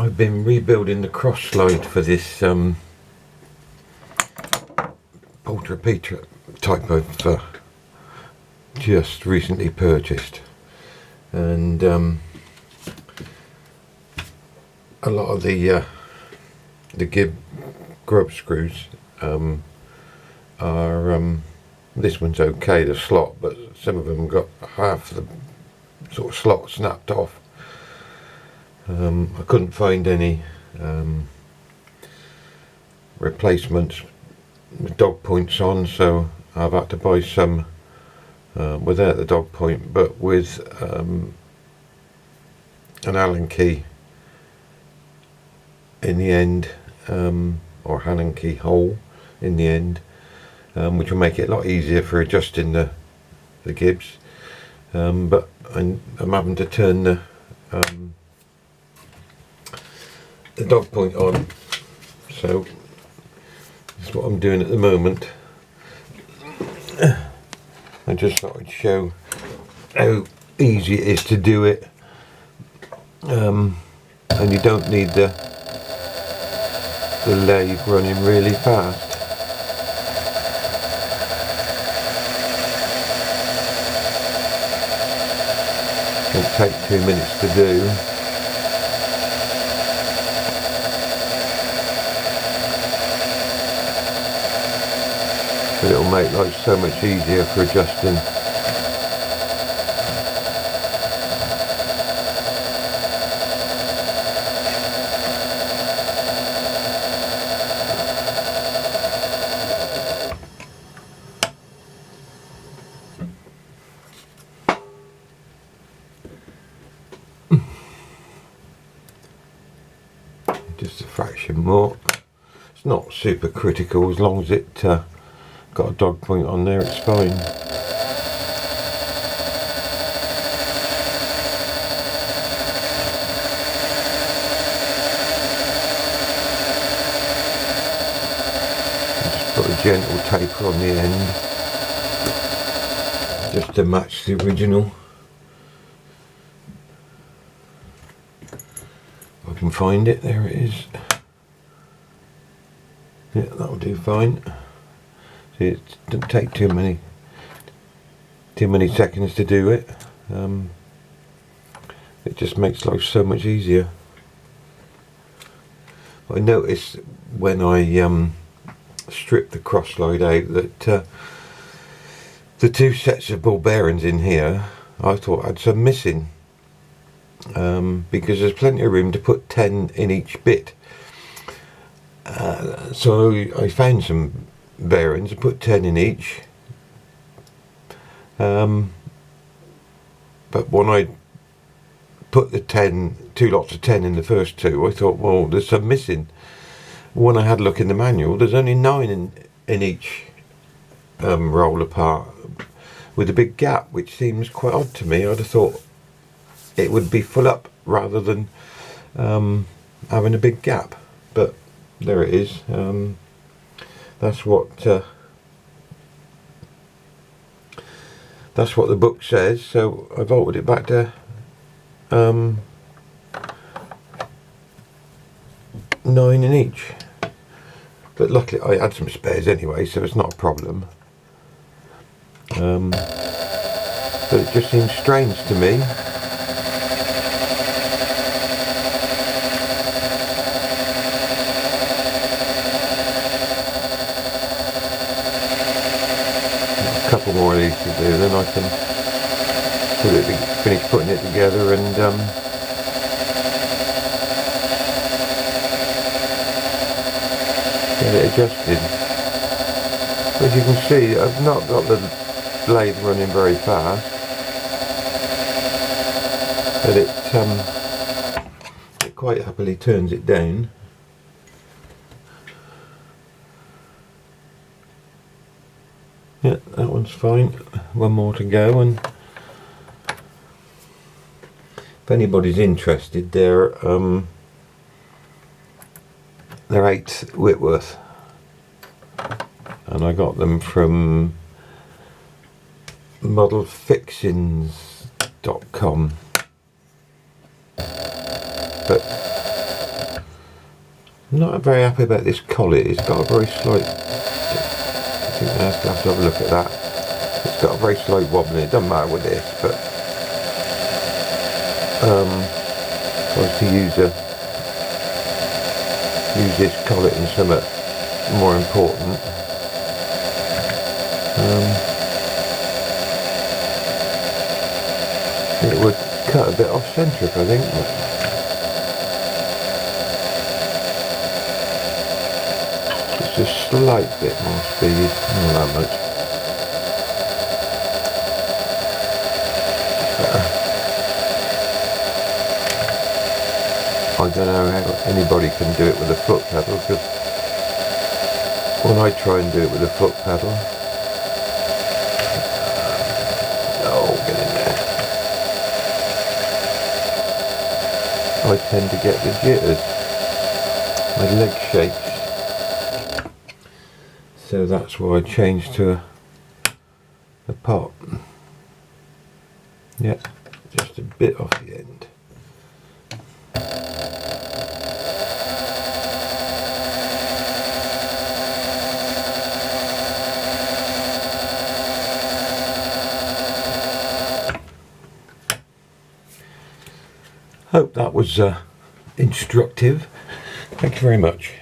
I've been rebuilding the crosslide for this pultra type of just recently purchased, and a lot of the grub screws are this one's okay, the slot, but some of them got half the sort of slot snapped off. I couldn't find any replacements with dog points on, so I've had to buy some without the dog point, but with an Allen key in the end, or Allen key hole in the end, which will make it a lot easier for adjusting the gibs. But I'm having to turn the dog point on, so that's what I'm doing at the moment. I just thought I'd show how easy it is to do it, and you don't need the lathe running really fast. It'll take 2 minutes to do. But it'll make life so much easier for adjusting. Just a fraction more. It's not super critical, as long as it got a dog point on there, it's fine. Just put a gentle taper on the end, just to match the original. If I can find it, there it is. Yeah, that'll do fine. See, it doesn't take too many seconds to do it. It just makes life so much easier. I noticed when I stripped the crosslide out that the two sets of ball bearings in here, I thought I had some missing, because there's plenty of room to put 10 in each bit. So I found some bearings and put 10 in each, but when I put the two lots of 10 in the first two, I thought, well, there's some missing. When I had a look in the manual, there's only 9 in each roller part, with a big gap, which seems quite odd to me. I'd have thought it would be full up rather than having a big gap, but there it is. That's what the book says, so I've altered it back to 9 in each. But luckily I had some spares anyway, so it's not a problem. But it just seems strange to me. Couple more of these to do, then I can finish putting it together and get it adjusted. As you can see, I've not got the blade running very fast, but it quite happily turns it down. Yeah, that one's fine. One more to go, and if anybody's interested, they're 8th Whitworth, and I got them from modelfixins.com. But not very happy about this collet. It's got a very slight, I think I have to have a look at that. It's got a very slight wobble. It doesn't matter with this, but if I was to use this collet in something more important, it would cut a bit off centric, I think. Just a slight bit more speed, not that much. I don't know how anybody can do it with a foot pedal, because when I try and do it with a foot pedal, oh, get in there, I tend to get the jitters, my leg shakes, so that's why I changed to a pot. Yeah, just a bit off the end. Hope that was instructive. Thank you very much.